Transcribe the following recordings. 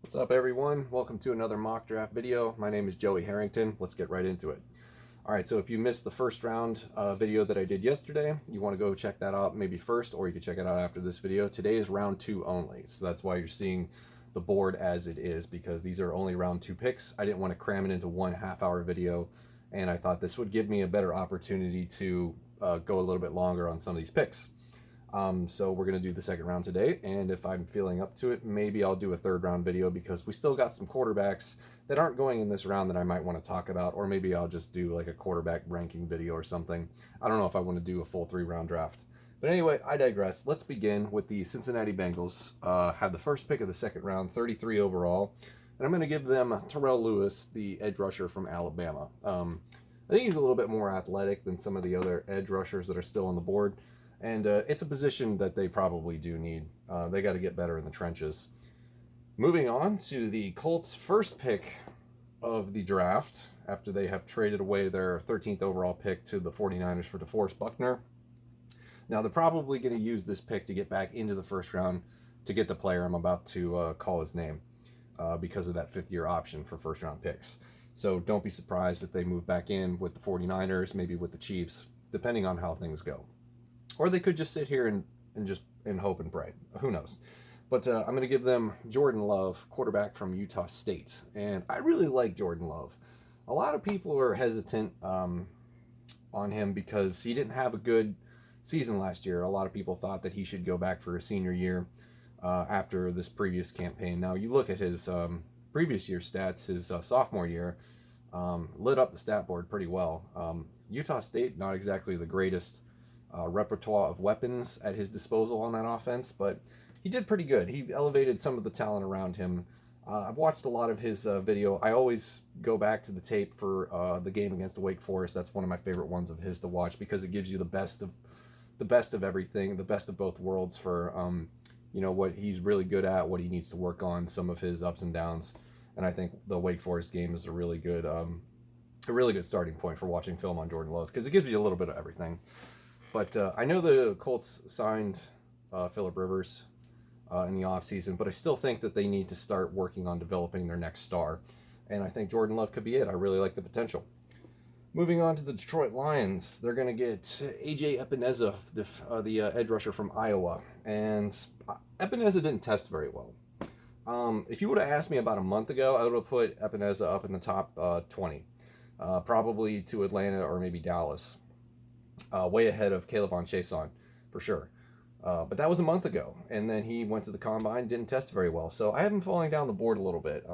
What's up, everyone? Welcome to another mock draft video. My name is Joey Harrington. Let's get right into it. All right, so if you missed the first round video that I did yesterday, you want to go check that out maybe first, or you can check it out after this video. Today is round 2 only, so that's why you're seeing the board as it is, because these are only round 2 picks. I didn't want to cram it into one half-hour video, and I thought this would give me a better opportunity to go a little bit longer on some of these picks. So we're going to do the second round today, and if I'm feeling up to it, maybe I'll do a third round video, because we still got some quarterbacks that aren't going in this round that I might want to talk about, or maybe I'll just do like a quarterback ranking video or something. I don't know if I want to do a full 3-round draft. But anyway, I digress. Let's begin with the Cincinnati Bengals. Had the first pick of the second round, 33 overall, and I'm going to give them Terrell Lewis, the edge rusher from Alabama. I think he's a little bit more athletic than some of the other edge rushers that are still on the board. And it's a position that they probably do need. They got to get better in the trenches. Moving on to the Colts' first pick of the draft, after they have traded away their 13th overall pick to the 49ers for DeForest Buckner. Now, they're probably going to use this pick to get back into the first round to get the player I'm about to call his name because of that 5th-year option for first-round picks. So don't be surprised if they move back in with the 49ers, maybe with the Chiefs, depending on how things go. Or they could just sit here and just hope and pray. Who knows? But I'm going to give them Jordan Love, quarterback from Utah State. And I really like Jordan Love. A lot of people are hesitant on him because he didn't have a good season last year. A lot of people thought that he should go back for a senior year after this previous campaign. Now, you look at his previous year stats, his sophomore year, lit up the stat board pretty well. Utah State, not exactly the greatest repertoire of weapons at his disposal on that offense, but he did pretty good. He elevated some of the talent around him. I've watched a lot of his video. I always go back to the tape for the game against Wake Forest. That's one of my favorite ones of his to watch because it gives you the best of everything, the best of both worlds for what he's really good at, what he needs to work on, some of his ups and downs. And I think the Wake Forest game is a really good starting point for watching film on Jordan Love because it gives you a little bit of everything. But I know the Colts signed Phillip Rivers in the offseason, but I still think that they need to start working on developing their next star. And I think Jordan Love could be it. I really like the potential. Moving on to the Detroit Lions, they're going to get A.J. Epineza, the edge rusher from Iowa. And Epineza didn't test very well. If you would have asked me about a month ago, I would have put Epineza up in the top 20, probably to Atlanta or maybe Dallas. Way ahead of Caleb Chason, for sure. But that was a month ago, and then he went to the combine, didn't test very well. So I have him falling down the board a little bit.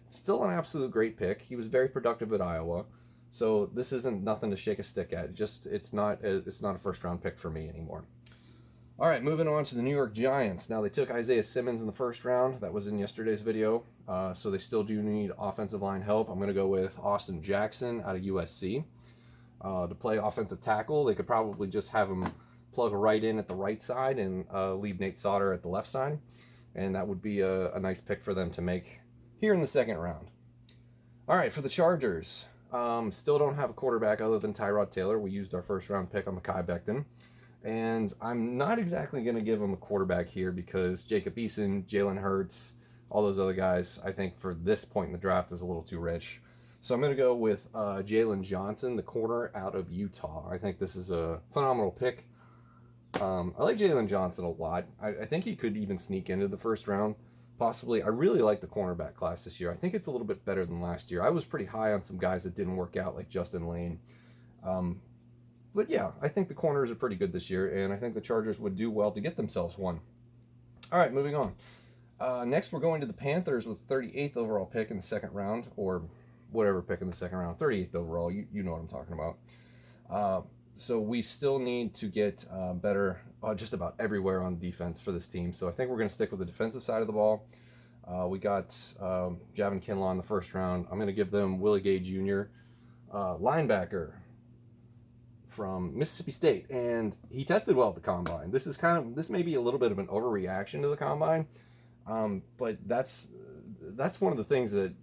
Still an absolute great pick. He was very productive at Iowa, so this isn't nothing to shake a stick at. It's not a first-round pick for me anymore. All right, moving on to the New York Giants. Now, they took Isaiah Simmons in the first round. That was in yesterday's video, so they still do need offensive line help. I'm going to go with Austin Jackson out of USC. To play offensive tackle. They could probably just have him plug right in at the right side and leave Nate Sauter at the left side. And that would be a nice pick for them to make here in the second round. All right, for the Chargers, still don't have a quarterback other than Tyrod Taylor. We used our first round pick on Mekhi Becton. And I'm not exactly going to give him a quarterback here because Jacob Eason, Jalen Hurts, all those other guys, I think for this point in the draft is a little too rich. So I'm going to go with Jalen Johnson, the corner out of Utah. I think this is a phenomenal pick. I like Jalen Johnson a lot. I think he could even sneak into the first round, possibly. I really like the cornerback class this year. I think it's a little bit better than last year. I was pretty high on some guys that didn't work out, like Justin Lane. But yeah, I think the corners are pretty good this year, and I think the Chargers would do well to get themselves one. All right, moving on. Next, we're going to the Panthers with 38th overall pick in the second round, or whatever pick in the second round, 38th overall, you know what I'm talking about. So we still need to get better just about everywhere on defense for this team. So I think we're going to stick with the defensive side of the ball. We got Javon Kinlaw in the first round. I'm going to give them Willie Gay Jr., linebacker from Mississippi State, and he tested well at the combine. This may be a little bit of an overreaction to the combine, but that's one of the things that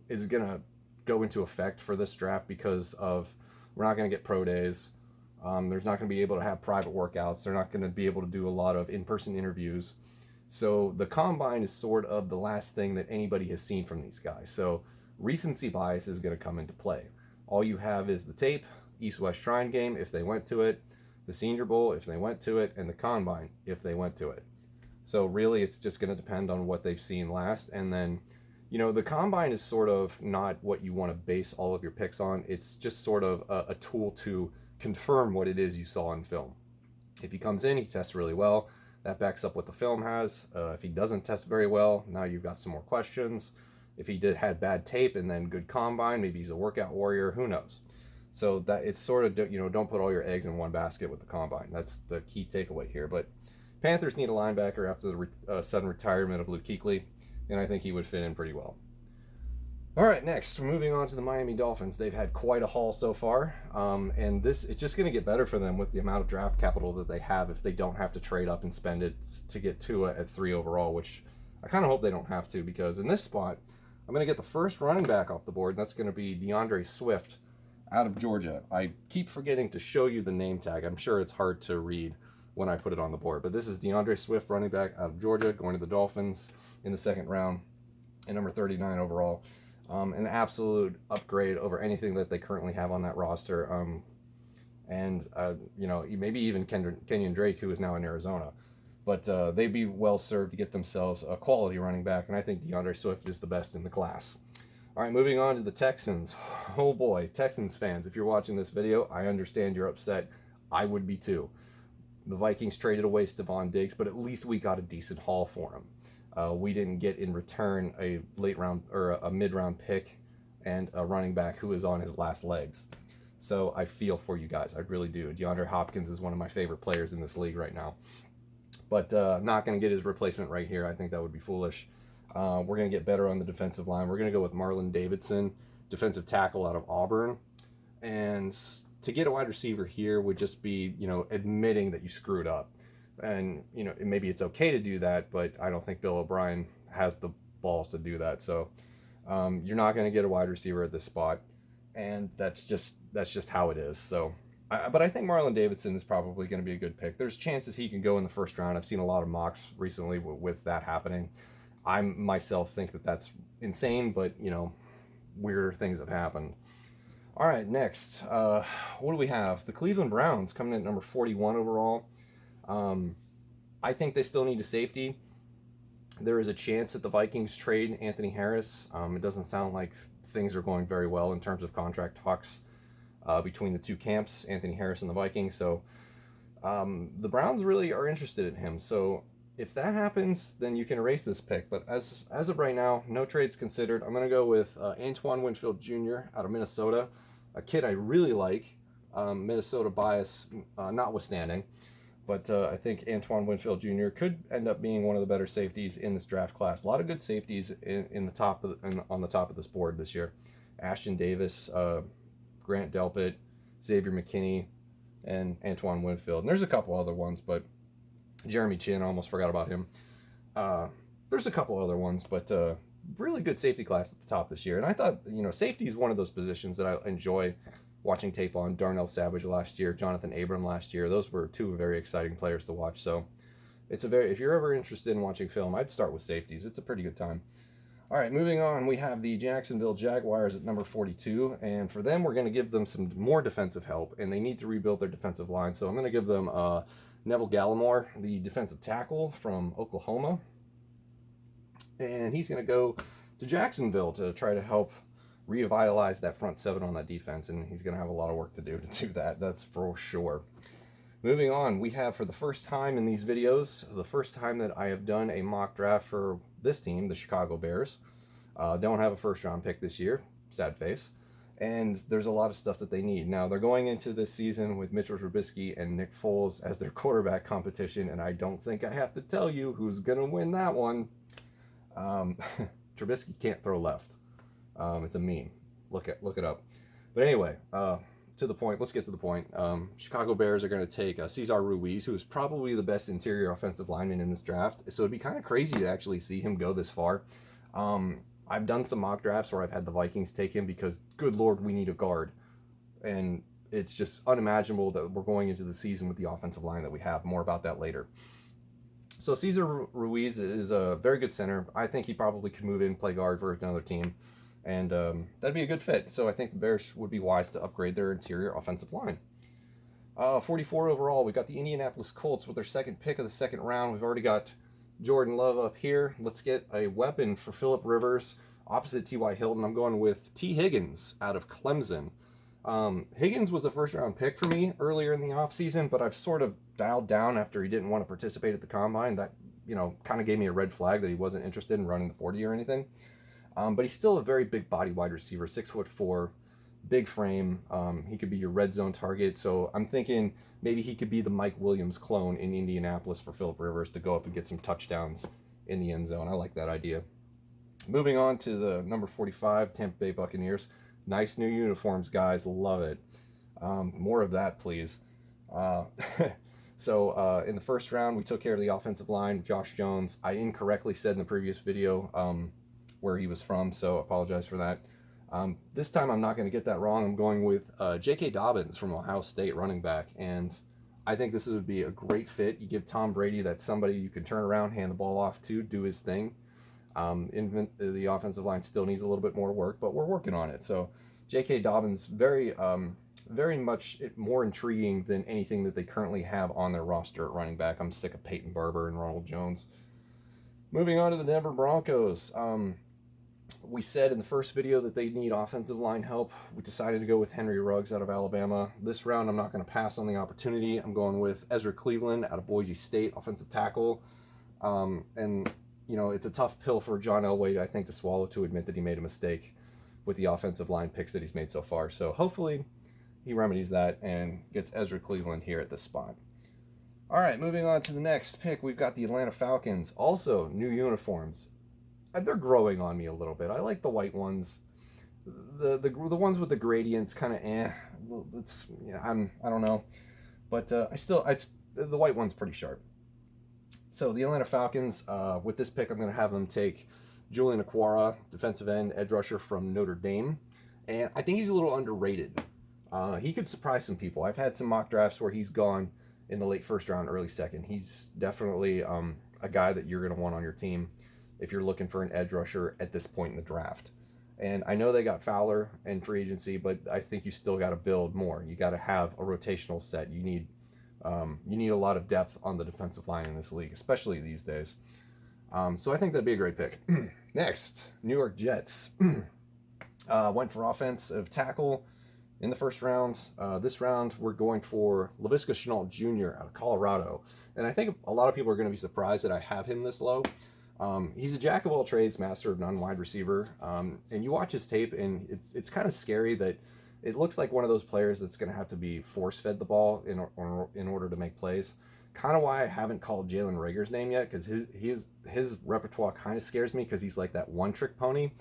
is going to go into effect for this draft because of we're not going to get pro days. There's not going to be able to have private workouts. They're not going to be able to do a lot of in-person interviews. So the combine is sort of the last thing that anybody has seen from these guys. So recency bias is going to come into play. All you have is the tape, East-West Shrine Game if they went to it, the Senior Bowl if they went to it, and the combine if they went to it. So really it's just going to depend on what they've seen last. And then, the combine is sort of not what you want to base all of your picks on. It's just sort of a tool to confirm what it is you saw in film. If he comes in, he tests really well. That backs up what the film has. If he doesn't test very well, now you've got some more questions. If he had bad tape and then good combine, maybe he's a workout warrior. Who knows? So that it's sort of, don't put all your eggs in one basket with the combine. That's the key takeaway here. But Panthers need a linebacker after the sudden retirement of Luke Kuechly, and I think he would fit in pretty well. All right, next, moving on to the Miami Dolphins. They've had quite a haul so far, and it's just going to get better for them with the amount of draft capital that they have if they don't have to trade up and spend it to get Tua at 3 overall, which I kind of hope they don't have to, because in this spot, I'm going to get the first running back off the board, and that's going to be DeAndre Swift out of Georgia. I keep forgetting to show you the name tag. I'm sure it's hard to read when I put it on the board, but this is DeAndre Swift, running back out of Georgia, going to the Dolphins in the second round, and number 39 overall. An absolute upgrade over anything that they currently have on that roster. Maybe even Kenyon Drake, who is now in Arizona. But they'd be well served to get themselves a quality running back, and I think DeAndre Swift is the best in the class. All right, moving on to the Texans. Oh boy, Texans fans, if you're watching this video, I understand you're upset. I would be too. The Vikings traded away Stephon Diggs, but at least we got a decent haul for him. We didn't get in return a late round or a mid-round pick and a running back who is on his last legs. So I feel for you guys. I really do. DeAndre Hopkins is one of my favorite players in this league right now. But not going to get his replacement right here. I think that would be foolish. We're going to get better on the defensive line. We're going to go with Marlon Davidson, defensive tackle out of Auburn. And to get a wide receiver here would just be, admitting that you screwed up. And, maybe it's okay to do that, but I don't think Bill O'Brien has the balls to do that. So you're not going to get a wide receiver at this spot. And that's just how it is. So, but I think Marlon Davidson is probably going to be a good pick. There's chances he can go in the first round. I've seen a lot of mocks recently with that happening. I myself think that that's insane, but, weirder things have happened. All right, next, what do we have? The Cleveland Browns coming in at number 41 overall. I think they still need a safety. There is a chance that the Vikings trade Anthony Harris. It doesn't sound like things are going very well in terms of contract talks between the two camps, Anthony Harris and the Vikings. So the Browns really are interested in him. So if that happens, then you can erase this pick. But as of right now, no trades considered. I'm going to go with Antoine Winfield Jr. out of Minnesota, a kid I really like, Minnesota bias notwithstanding. But I think Antoine Winfield Jr. could end up being one of the better safeties in this draft class. A lot of good safeties on the top of this board this year. Ashton Davis, Grant Delpit, Xavier McKinney, and Antoine Winfield. And there's a couple other ones, but Jeremy Chin, I almost forgot about him. There's a couple other ones, but really good safety class at the top this year. And I thought, safety is one of those positions that I enjoy watching tape on. Darnell Savage last year, Jonathan Abram last year. Those were two very exciting players to watch. So if you're ever interested in watching film, I'd start with safeties. It's a pretty good time. All right, moving on, we have the Jacksonville Jaguars at number 42, and for them, we're going to give them some more defensive help, and they need to rebuild their defensive line. So I'm going to give them Neville Gallimore, the defensive tackle from Oklahoma, and he's going to go to Jacksonville to try to help revitalize that front seven on that defense, and he's going to have a lot of work to do that. That's for sure. Moving on, we have, for the first time in these videos, the first time that I have done a mock draft for this team, the Chicago Bears. Don't have a first-round pick this year, sad face, and there's a lot of stuff that they need. Now, they're going into this season with Mitchell Trubisky and Nick Foles as their quarterback competition, and I don't think I have to tell you who's going to win that one. Trubisky can't throw left. It's a meme. Look it up. But anyway, to the point. Let's get to the point. Chicago Bears are going to take Cesar Ruiz, who is probably the best interior offensive lineman in this draft. So it'd be kind of crazy to actually see him go this far. I've done some mock drafts where I've had the Vikings take him because, good Lord, we need a guard. And it's just unimaginable that we're going into the season with the offensive line that we have. More about that later. So Cesar Ruiz is a very good center. I think he probably could move in and play guard for another team, and that'd be a good fit. So I think the Bears would be wise to upgrade their interior offensive line. 44 overall, we got the Indianapolis Colts with their second pick of the second round. We've already got Jordan Love up here. Let's get a weapon for Phillip Rivers opposite T.Y. Hilton. I'm going with T. Higgins out of Clemson. Higgins was a first-round pick for me earlier in the offseason, but I've sort of dialed down after he didn't want to participate at the Combine. That, kind of gave me a red flag that he wasn't interested in running the 40 or anything. But he's still a very big body wide receiver, 6'4", big frame. He could be your red zone target. So I'm thinking maybe he could be the Mike Williams clone in Indianapolis for Phillip Rivers to go up and get some touchdowns in the end zone. I like that idea. Moving on to the number 45, Tampa Bay Buccaneers. Nice new uniforms, guys. Love it. More of that, please. So in the first round, we took care of the offensive line, Josh Jones. I incorrectly said in the previous video where he was from, so apologize for that. This time I'm not going to get that wrong. I'm going with J.K. Dobbins from Ohio State, running back, and I think this would be a great fit. You give Tom Brady that somebody you can turn around, hand the ball off to, do his thing. The offensive line still needs a little bit more work, but we're working on it. So J.K. Dobbins, very much more intriguing than anything that they currently have on their roster at running back. I'm sick of Peyton Barber and Ronald Jones. Moving on to the Denver Broncos. We said in the first video that they need offensive line help. We decided to go with Henry Ruggs out of Alabama. This round, I'm not going to pass on the opportunity. I'm going with Ezra Cleveland out of Boise State, offensive tackle. And it's a tough pill for John Elway, I think, to swallow, to admit that he made a mistake with the offensive line picks that he's made so far. So hopefully he remedies that and gets Ezra Cleveland here at this spot. All right, moving on to the next pick, we've got the Atlanta Falcons. Also, new uniforms. They're growing on me a little bit. I like the white ones. The ones with the gradients, kind of I don't know, but the white one's pretty sharp. So the Atlanta Falcons, with this pick, I'm going to have them take Julian Okwara, defensive end, edge rusher from Notre Dame, and I think he's a little underrated. He could surprise some people. I've had some mock drafts where he's gone in the late first round, early second. He's definitely a guy that you're going to want on your team if you're looking for an edge rusher at this point in the draft. And I know they got Fowler in free agency, but I think you still got to build more. You got to have a rotational set. You need a lot of depth on the defensive line in this league, especially these days. So I think that'd be a great pick. Next, New York Jets. Went for offensive tackle in the first round. This round, we're going for Laviska Shenault Jr. out of Colorado. And I think a lot of people are going to be surprised that I have him this low. He's a jack of all trades, master of none wide receiver. And you watch his tape, and it's kind of scary that it looks like one of those players that's going to have to be force-fed the ball in order to make plays. Kind of why I haven't called Jalen Reagor's name yet, because his repertoire kind of scares me, because he's like that one-trick pony.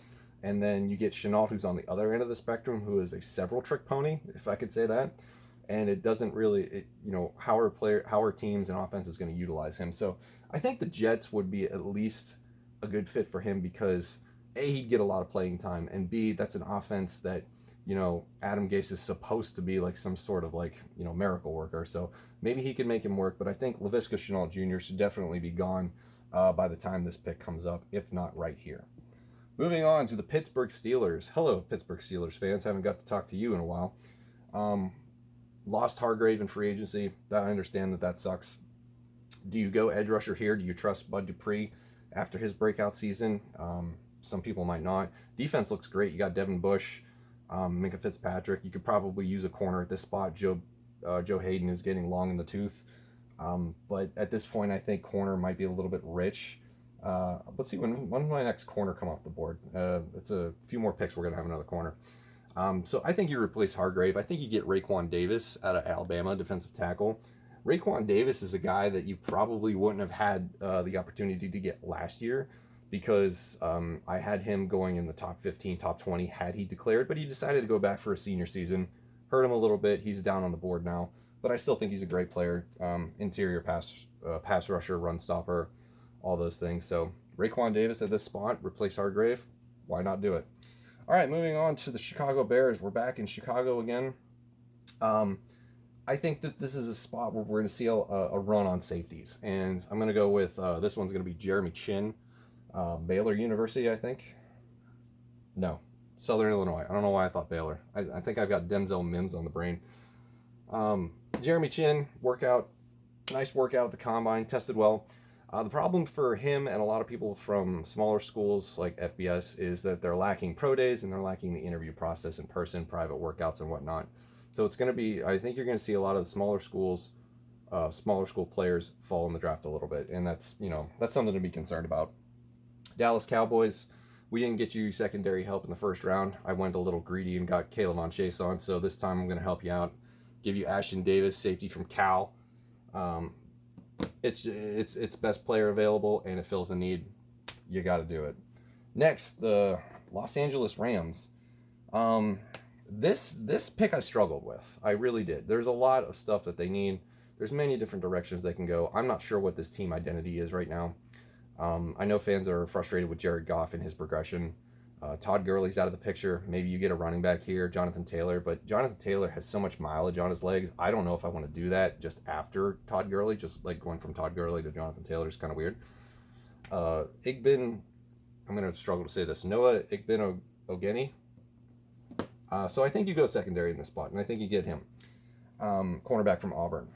And then you get Shenault, who's on the other end of the spectrum, who is a several-trick pony, if I could say that. And it doesn't really, how our teams and offense is going to utilize him. So I think the Jets would be at least a good fit for him, because A, he'd get a lot of playing time, and B, that's an offense that, Adam Gase is supposed to be like some sort of miracle worker. So maybe he can make him work, but I think Laviska Shenault Jr. should definitely be gone by the time this pick comes up, if not right here. Moving on to the Pittsburgh Steelers. Hello, Pittsburgh Steelers fans. Haven't got to talk to you in a while. Lost Hargrave in free agency. I understand that sucks. Do you go edge rusher here? Do you trust Bud Dupree after his breakout season? Some people might not. Defense looks great. You got Devin Bush, Minka Fitzpatrick. You could probably use a corner at this spot. Joe Hayden is getting long in the tooth. But at this point, I think corner might be a little bit rich. Let's see, when my next corner come off the board? It's a few more picks. We're going to have another corner. So I think you replace Hargrave. I think you get Raekwon Davis out of Alabama, defensive tackle. Raekwon Davis is a guy that you probably wouldn't have had the opportunity to get last year, because I had him going in the top 15, top 20 had he declared, but he decided to go back for a senior season. Hurt him a little bit. He's down on the board now, but I still think he's a great player. Interior pass rusher, run stopper, all those things. So Raekwon Davis at this spot, replace Hargrave. Why not do it? All right, moving on to the Chicago Bears. We're back in Chicago again. I think that this is a spot where we're going to see a run on safeties. And I'm going to go with, this one's going to be Jeremy Chin, Baylor University, I think. No, Southern Illinois. I don't know why I thought Baylor. I think I've got Denzel Mims on the brain. Jeremy Chin, nice workout at the combine, tested well. The problem for him and a lot of people from smaller schools like FBS is that they're lacking pro days and they're lacking the interview process in person, private workouts and whatnot. So it's going to be, I think you're going to see a lot of the smaller school players fall in the draft a little bit. And that's something to be concerned about. Dallas Cowboys, we didn't get you secondary help in the first round. I went a little greedy and got K'Lavon Chase on. So this time I'm going to help you out. Give you Ashton Davis, safety from Cal. It's best player available and it fills a need. You got to do it. Next, the Los Angeles Rams. This pick I struggled with. I really did. There's a lot of stuff that they need. There's many different directions they can go. I'm not sure what this team identity is right now. I know fans are frustrated with Jared Goff and his progression. Todd Gurley's out of the picture. Maybe you get a running back here, Jonathan Taylor, but Jonathan Taylor has so much mileage on his legs. I don't know if I want to do that just after Todd Gurley, just like going from Todd Gurley to Jonathan Taylor is kind of weird. I'm going to struggle to say this, Noah Igbinoghene. So I think you go secondary in this spot, and I think you get him. Cornerback from Auburn.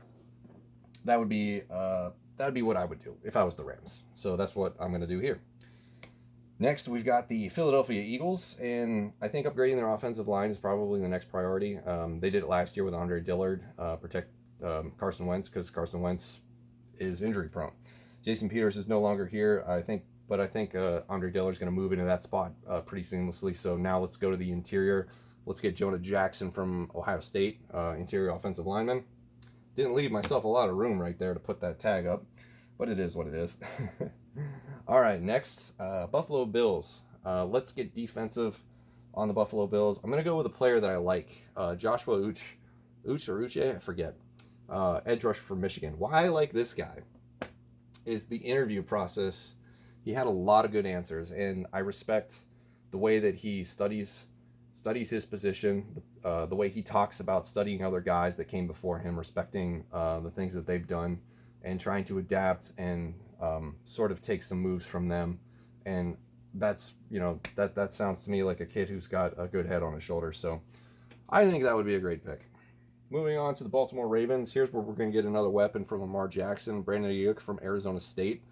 That would be what I would do if I was the Rams. So that's what I'm going to do here. Next, we've got the Philadelphia Eagles, and I think upgrading their offensive line is probably the next priority. They did it last year with Andre Dillard, protect Carson Wentz, because Carson Wentz is injury prone. Jason Peters is no longer here, I think Andre Dillard is going to move into that spot pretty seamlessly. So now let's go to the interior. Let's get Jonah Jackson from Ohio State, interior offensive lineman. Didn't leave myself a lot of room right there to put that tag up, but it is what it is. All right, next, Buffalo Bills. Let's get defensive on the Buffalo Bills. I'm going to go with a player that I like, Joshua Uche, I forget, edge rusher from Michigan. Why I like this guy is the interview process. He had a lot of good answers, and I respect the way that he studies his position, the way he talks about studying other guys that came before him, respecting the things that they've done, and trying to adapt and sort of take some moves from them. And that's, that sounds to me like a kid who's got a good head on his shoulders. So I think that would be a great pick. Moving on to the Baltimore Ravens. Here's where we're going to get another weapon from Lamar Jackson, Brandon Ayuk from Arizona State.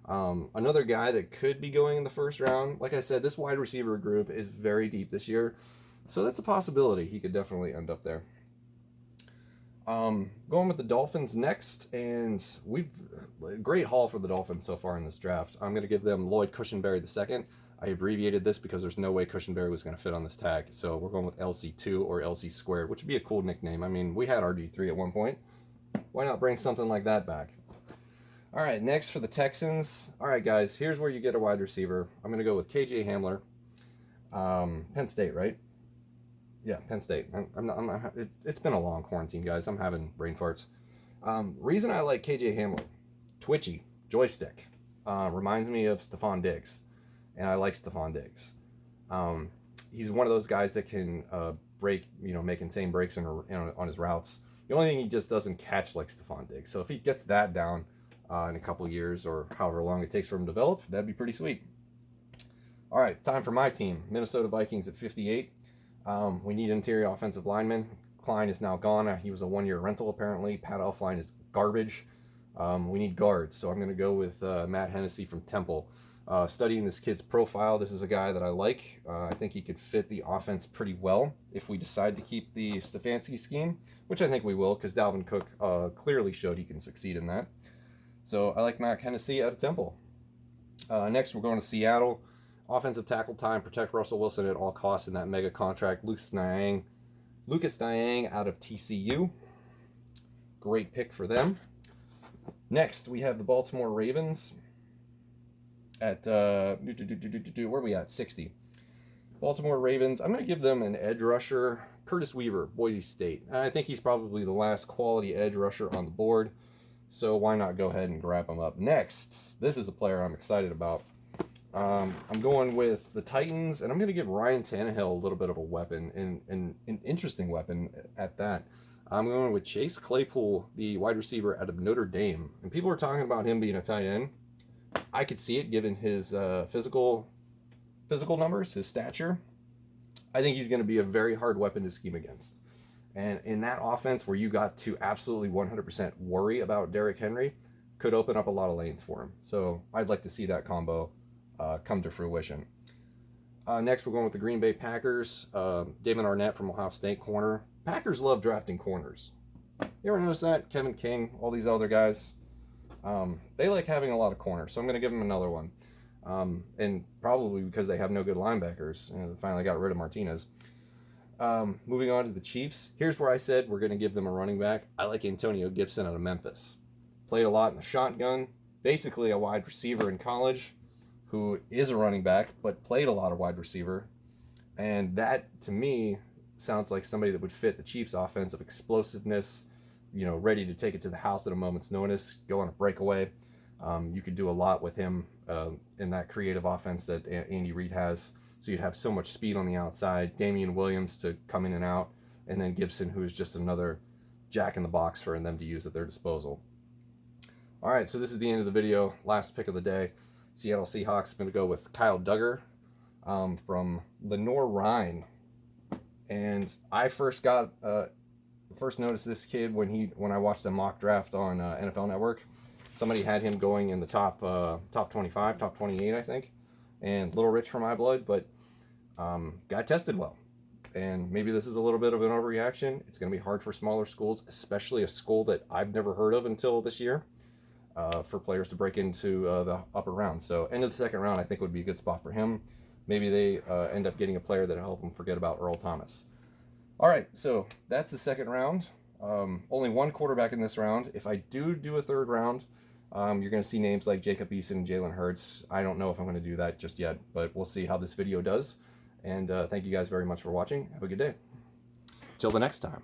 Another guy that could be going in the first round. Like I said, this wide receiver group is very deep this year, so that's a possibility. He could definitely end up there. Going with the Dolphins next, and great haul for the Dolphins so far in this draft. I'm going to give them Lloyd Cushenberry II. I abbreviated this because there's no way Cushenberry was going to fit on this tag, so we're going with LC2 or LC squared, which would be a cool nickname. I mean, we had RG3 at one point. Why not bring something like that back? All right, next for the Texans. All right, guys, here's where you get a wide receiver. I'm going to go with KJ Hamler. Penn State, right? Yeah, Penn State. It's been a long quarantine, guys. I'm having brain farts. Reason I like KJ Hamler, twitchy, joystick. Reminds me of Stephon Diggs, and I like Stephon Diggs. He's one of those guys that can break, make insane breaks on his routes. The only thing he just doesn't catch like Stephon Diggs. So if he gets that down in a couple years or however long it takes for him to develop, that'd be pretty sweet. All right, time for my team. Minnesota Vikings at 58. We need interior offensive linemen. Klein is now gone. He was a one-year rental, apparently. Pat Elflein is garbage. We need guards, so I'm going to go with Matt Hennessy from Temple. Studying this kid's profile, this is a guy that I like. I think he could fit the offense pretty well if we decide to keep the Stefanski scheme, which I think we will, because Dalvin Cook clearly showed he can succeed in that. So I like Matt Hennessy out of Temple. Next, we're going to Seattle. Offensive tackle time, protect Russell Wilson at all costs in that mega contract. Lucas Niang out of TCU. Great pick for them. Next, we have the Baltimore Ravens at, where are we at? 60. Baltimore Ravens, I'm going to give them an edge rusher, Curtis Weaver, Boise State. I think he's probably the last quality edge rusher on the board, so why not go ahead and grab him up. Next, this is a player I'm excited about. I'm going with the Titans, and I'm going to give Ryan Tannehill a little bit of a weapon, and an interesting weapon at that. I'm going with Chase Claypool, the wide receiver out of Notre Dame. And people are talking about him being a tight end. I could see it given his physical numbers, his stature. I think he's going to be a very hard weapon to scheme against. And in that offense where you got to absolutely 100% worry about Derrick Henry, could open up a lot of lanes for him. So I'd like to see that combo come to fruition. Next, we're going with the Green Bay Packers. David Arnett from Ohio State, corner. Packers love drafting corners. You ever notice that? Kevin King, all these other guys, they like having a lot of corners. So I'm going to give them another one. And probably because they have no good linebackers. And they finally got rid of Martinez. Moving on to the Chiefs. Here's where I said we're going to give them a running back. I like Antonio Gibson out of Memphis. Played a lot in the shotgun. Basically a wide receiver in college who is a running back, but played a lot of wide receiver. And that, to me, sounds like somebody that would fit the Chiefs' offense of explosiveness, you know, ready to take it to the house at a moment's notice, go on a breakaway. You could do a lot with him in that creative offense that Andy Reid has. So you'd have so much speed on the outside, Damian Williams to come in and out, and then Gibson, who is just another jack in the box for them to use at their disposal. All right, so this is the end of the video. Last pick of the day. Seattle Seahawks. I'm going to go with Kyle Duggar from Lenoir Rhine. And I first noticed this kid when I watched a mock draft on NFL Network. Somebody had him going in the top 25, top 28, I think. And a little rich for my blood, but guy tested well. And maybe this is a little bit of an overreaction. It's going to be hard for smaller schools, especially a school that I've never heard of until this year, for players to break into the upper round. So end of the second round, I think, would be a good spot for him. Maybe they end up getting a player that'll help them forget about Earl Thomas. All right, so that's the second round. Only one quarterback in this round. If I do a third round, you're going to see names like Jacob Eason and Jalen Hurts. I don't know if I'm going to do that just yet, but we'll see how this video does. And thank you guys very much for watching. Have a good day. Till the next time.